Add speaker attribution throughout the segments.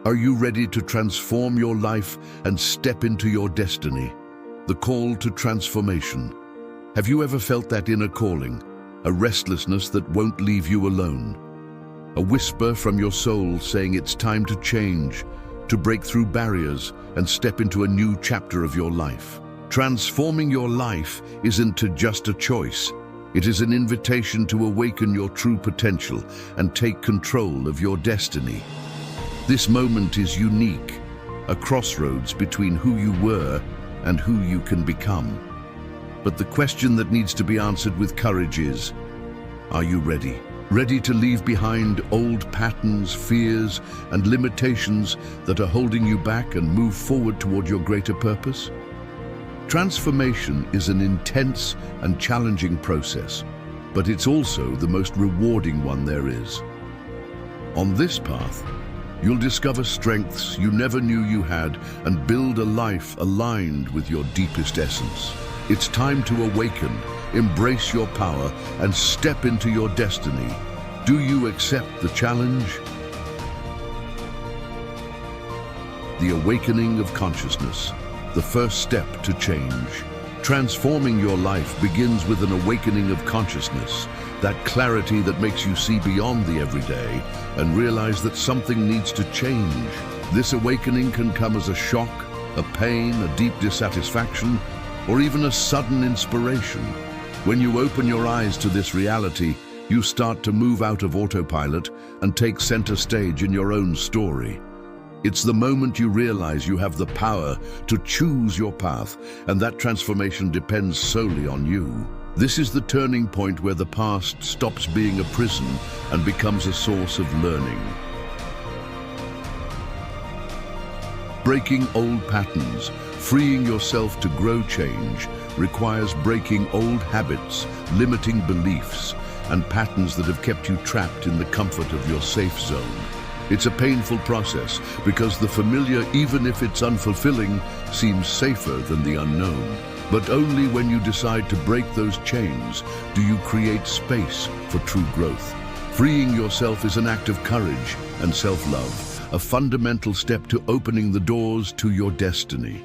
Speaker 1: Are you ready to transform your life and step into your destiny? The call to transformation. Have you ever felt that inner calling, a restlessness that won't leave you alone? A whisper from your soul saying it's time to change, to break through barriers and step into a new chapter of your life. Transforming your life isn't just a choice. It is an invitation to awaken your true potential and take control of your destiny. This moment is unique, a crossroads between who you were and who you can become. But the question that needs to be answered with courage is, are you ready? Ready to leave behind old patterns, fears, and limitations that are holding you back and move forward toward your greater purpose? Transformation is an intense and challenging process, but it's also the most rewarding one there is. On this path, you'll discover strengths you never knew you had and build a life aligned with your deepest essence. It's time to awaken, embrace your power, and step into your destiny. Do you accept the challenge? The awakening of consciousness, the first step to change. Transforming your life begins with an awakening of consciousness, that clarity that makes you see beyond the everyday and realize that something needs to change. This awakening can come as a shock, a pain, a deep dissatisfaction, or even a sudden inspiration. When you open your eyes to this reality, you start to move out of autopilot and take center stage in your own story. It's the moment you realize you have the power to choose your path, and that transformation depends solely on you. This is the turning point where the past stops being a prison and becomes a source of learning. Breaking old patterns, freeing yourself to grow change, requires breaking old habits, limiting beliefs, and patterns that have kept you trapped in the comfort of your safe zone. It's a painful process because the familiar, even if it's unfulfilling, seems safer than the unknown. But only when you decide to break those chains do you create space for true growth. Freeing yourself is an act of courage and self-love, a fundamental step to opening the doors to your destiny.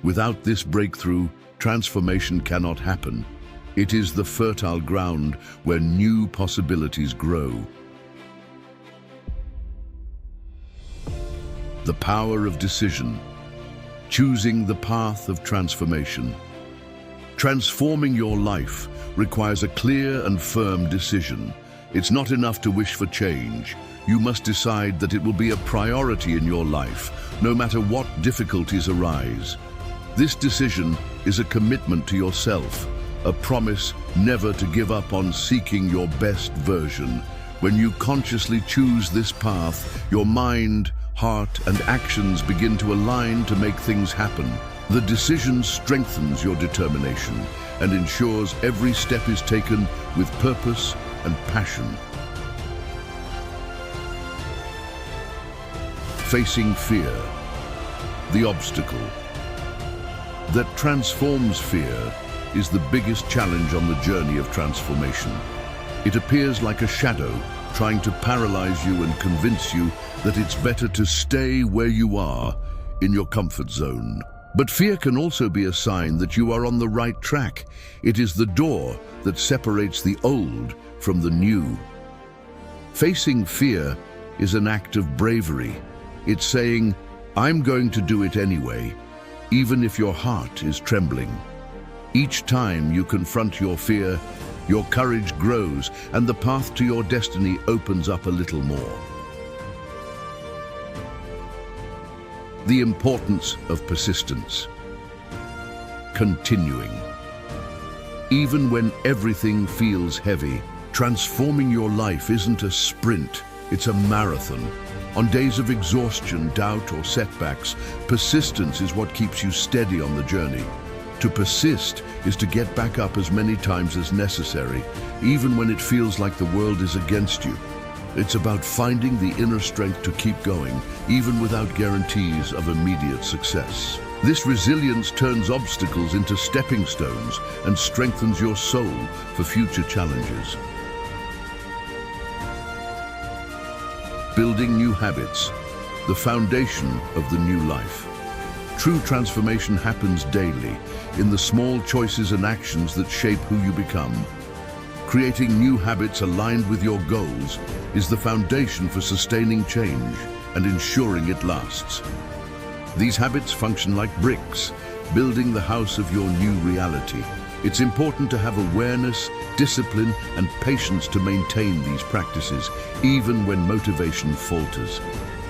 Speaker 1: Without this breakthrough, transformation cannot happen. It is the fertile ground where new possibilities grow. The power of decision, choosing the path of transformation. Transforming your life requires a clear and firm decision. It's not enough to wish for change. You must decide that it will be a priority in your life, no matter what difficulties arise. This decision is a commitment to yourself, a promise never to give up on seeking your best version. When you consciously choose this path, your mind, heart, and actions begin to align to make things happen. The decision strengthens your determination and ensures every step is taken with purpose and passion. Facing fear, the obstacle that transforms fear, is the biggest challenge on the journey of transformation. It appears like a shadow, trying to paralyze you and convince you that it's better to stay where you are, in your comfort zone. But fear can also be a sign that you are on the right track. It is the door that separates the old from the new. Facing fear is an act of bravery. It's saying, I'm going to do it anyway, even if your heart is trembling. Each time you confront your fear, your courage grows and the path to your destiny opens up a little more. The importance of persistence. Continuing. Even when everything feels heavy, transforming your life isn't a sprint, it's a marathon. On days of exhaustion, doubt, or setbacks, persistence is what keeps you steady on the journey. To persist is to get back up as many times as necessary, even when it feels like the world is against you. It's about finding the inner strength to keep going, even without guarantees of immediate success. This resilience turns obstacles into stepping stones and strengthens your soul for future challenges. Building new habits. the foundation of the new life. True transformation happens daily, in the small choices and actions that shape who you become. Creating new habits aligned with your goals is the foundation for sustaining change and ensuring it lasts. These habits function like bricks, building the house of your new reality. It's important to have awareness, discipline, and patience to maintain these practices, even when motivation falters.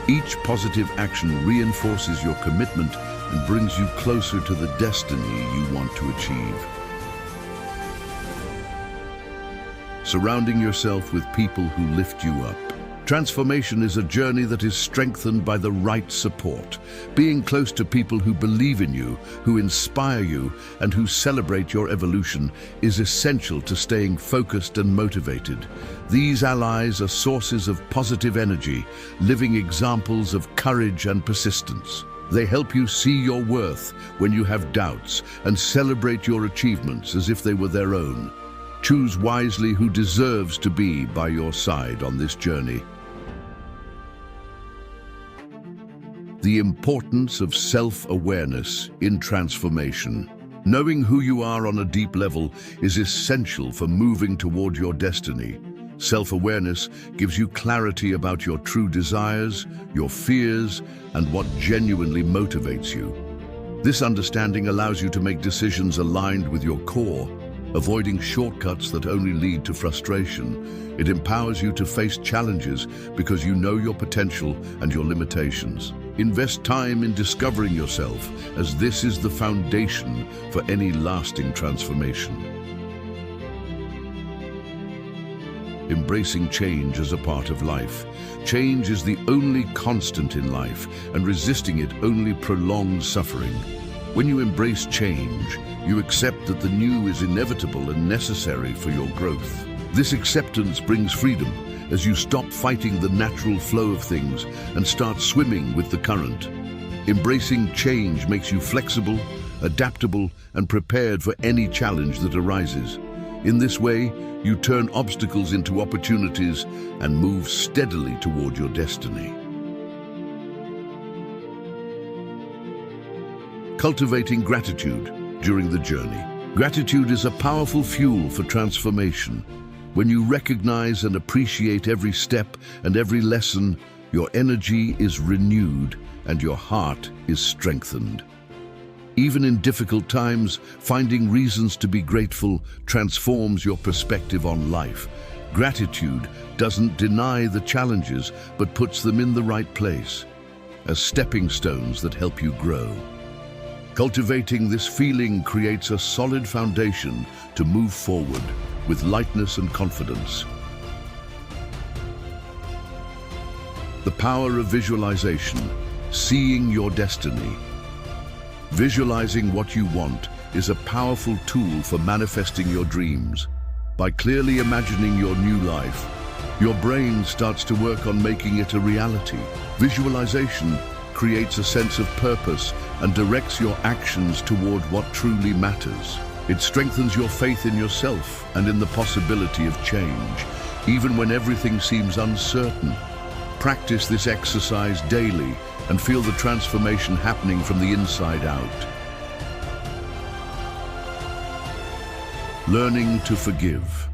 Speaker 1: Each positive action reinforces your commitment and brings you closer to the destiny you want to achieve. Surrounding yourself with people who lift you up. Transformation is a journey that is strengthened by the right support. Being close to people who believe in you, who inspire you, and who celebrate your evolution is essential to staying focused and motivated. These allies are sources of positive energy, living examples of courage and persistence. They help you see your worth when you have doubts and celebrate your achievements as if they were their own. Choose wisely who deserves to be by your side on this journey. The importance of self-awareness in transformation. Knowing who you are on a deep level is essential for moving toward your destiny. Self-awareness gives you clarity about your true desires, your fears, and what genuinely motivates you. This understanding allows you to make decisions aligned with your core, avoiding shortcuts that only lead to frustration. It empowers you to face challenges because you know your potential and your limitations. Invest time in discovering yourself, as this is the foundation for any lasting transformation. Embracing change as a part of life. Change is the only constant in life, and resisting it only prolongs suffering. When you embrace change, you accept that the new is inevitable and necessary for your growth. This acceptance brings freedom, as you stop fighting the natural flow of things and start swimming with the current. Embracing change makes you flexible, adaptable, and prepared for any challenge that arises. In this way, you turn obstacles into opportunities and move steadily toward your destiny. Cultivating gratitude during the journey. Gratitude is a powerful fuel for transformation. When you recognize and appreciate every step and every lesson, your energy is renewed and your heart is strengthened. Even in difficult times, finding reasons to be grateful transforms your perspective on life. Gratitude doesn't deny the challenges, but puts them in the right place, as stepping stones that help you grow. Cultivating this feeling creates a solid foundation to move forward with lightness and confidence. The power of visualization, seeing your destiny. Visualizing what you want is a powerful tool for manifesting your dreams. By clearly imagining your new life, your brain starts to work on making it a reality. Visualization creates a sense of purpose and directs your actions toward what truly matters. It strengthens your faith in yourself and in the possibility of change, even when everything seems uncertain. Practice this exercise daily and feel the transformation happening from the inside out. Learning to forgive.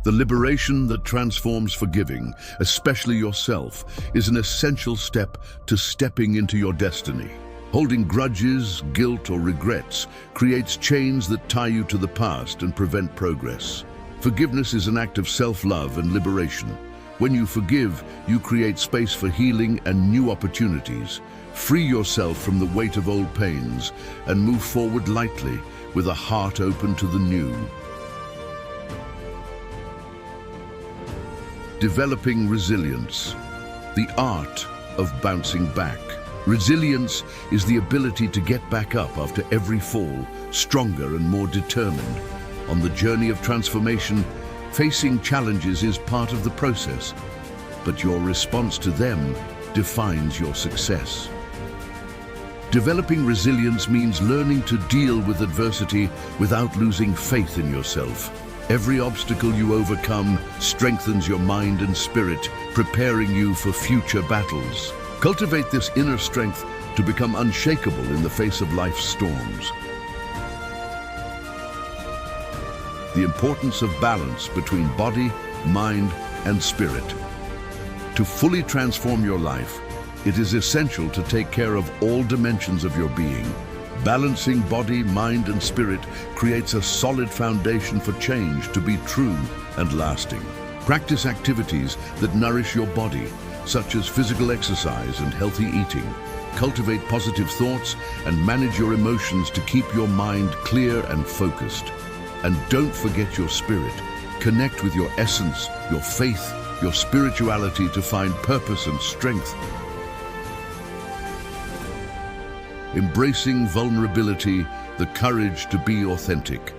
Speaker 1: The liberation that transforms forgiving, especially yourself, is an essential step to stepping into your destiny. Holding grudges, guilt, or regrets creates chains that tie you to the past and prevent progress. Forgiveness is an act of self-love and liberation. When you forgive, you create space for healing and new opportunities. Free yourself from the weight of old pains and move forward lightly with a heart open to the new. Developing resilience, the art of bouncing back. Resilience is the ability to get back up after every fall, stronger and more determined. On the journey of transformation, facing challenges is part of the process, but your response to them defines your success. Developing resilience means learning to deal with adversity without losing faith in yourself. Every obstacle you overcome strengthens your mind and spirit, preparing you for future battles. Cultivate this inner strength to become unshakable in the face of life's storms. The importance of balance between body, mind, and spirit. To fully transform your life, it is essential to take care of all dimensions of your being. Balancing body, mind, and spirit creates a solid foundation for change to be true and lasting. Practice activities that nourish your body, such as physical exercise and healthy eating. Cultivate positive thoughts and manage your emotions to keep your mind clear and focused. And don't forget your spirit. Connect with your essence, your faith, your spirituality to find purpose and strength. Embracing vulnerability, the courage to be authentic.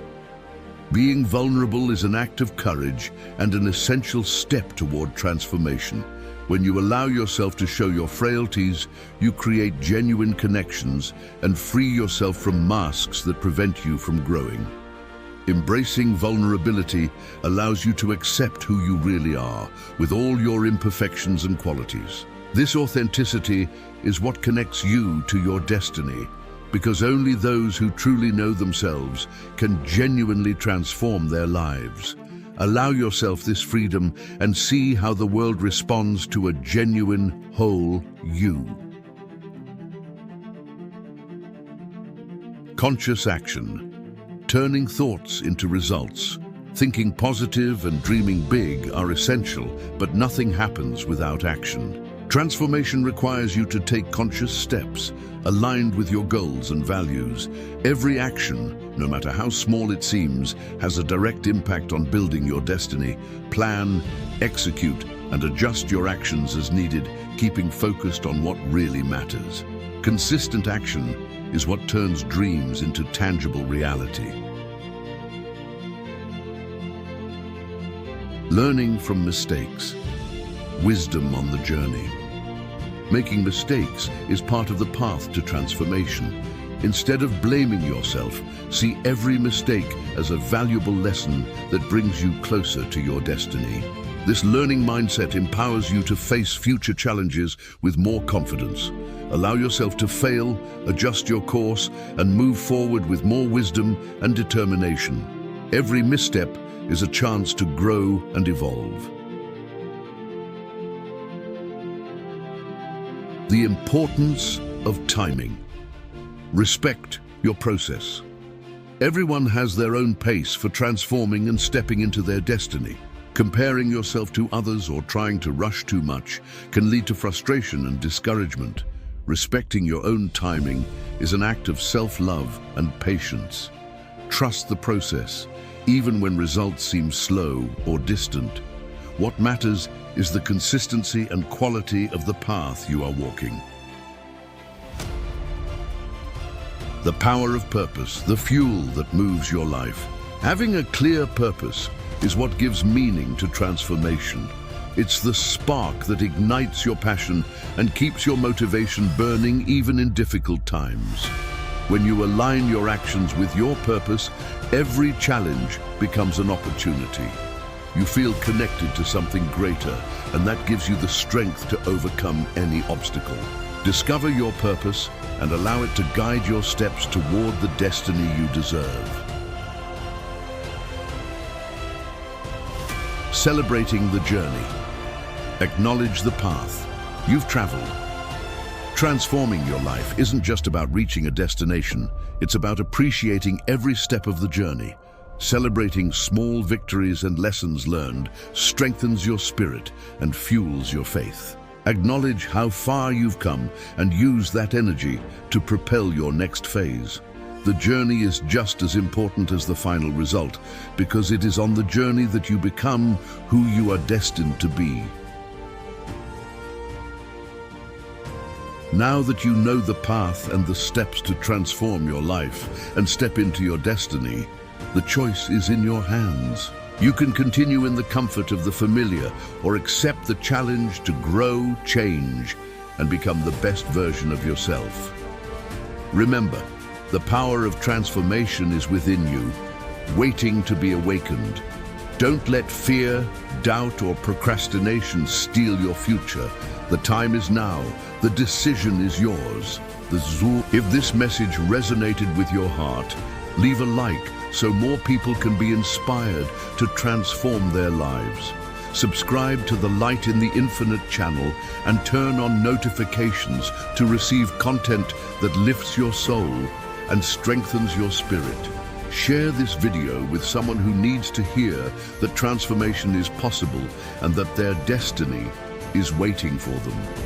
Speaker 1: Being vulnerable is an act of courage and an essential step toward transformation. When you allow yourself to show your frailties, you create genuine connections and free yourself from masks that prevent you from growing. Embracing vulnerability allows you to accept who you really are, with all your imperfections and qualities. This authenticity is what connects you to your destiny, because only those who truly know themselves can genuinely transform their lives. Allow yourself this freedom and see how the world responds to a genuine, whole you. Conscious action. Turning thoughts into results. Thinking positive and dreaming big are essential, but nothing happens without action. Transformation requires you to take conscious steps, aligned with your goals and values. Every action, no matter how small it seems, has a direct impact on building your destiny. Plan, execute, and adjust your actions as needed, keeping focused on what really matters. Consistent action is what turns dreams into tangible reality. Learning from mistakes. Wisdom on the journey. Making mistakes is part of the path to transformation. Instead of blaming yourself, see every mistake as a valuable lesson that brings you closer to your destiny. This learning mindset empowers you to face future challenges with more confidence. Allow yourself to fail, adjust your course, and move forward with more wisdom and determination. Every misstep is a chance to grow and evolve. The importance of timing. Respect your process. Everyone has their own pace for transforming and stepping into their destiny. Comparing yourself to others or trying to rush too much can lead to frustration and discouragement. Respecting your own timing is an act of self-love and patience. Trust the process, even when results seem slow or distant. What matters is the consistency and quality of the path you are walking. The power of purpose, the fuel that moves your life. Having a clear purpose is what gives meaning to transformation. It's the spark that ignites your passion and keeps your motivation burning even in difficult times. When you align your actions with your purpose, every challenge becomes an opportunity. You feel connected to something greater, and that gives you the strength to overcome any obstacle. Discover your purpose and allow it to guide your steps toward the destiny you deserve. Celebrating the journey. Acknowledge the path you've traveled. Transforming your life isn't just about reaching a destination, it's about appreciating every step of the journey. Celebrating small victories and lessons learned strengthens your spirit and fuels your faith. Acknowledge how far you've come and use that energy to propel your next phase. The journey is just as important as the final result, because it is on the journey that you become who you are destined to be. Now that you know the path and the steps to transform your life and step into your destiny, the choice is in your hands. You can continue in the comfort of the familiar or accept the challenge to grow, change, and become the best version of yourself. Remember, the power of transformation is within you, waiting to be awakened. Don't let fear, doubt, or procrastination steal your future. The time is now. The decision is yours. If this message resonated with your heart, leave a like so more people can be inspired to transform their lives. Subscribe to the Light in the Infinite channel and turn on notifications to receive content that lifts your soul and strengthens your spirit. Share this video with someone who needs to hear that transformation is possible and that their destiny is waiting for them.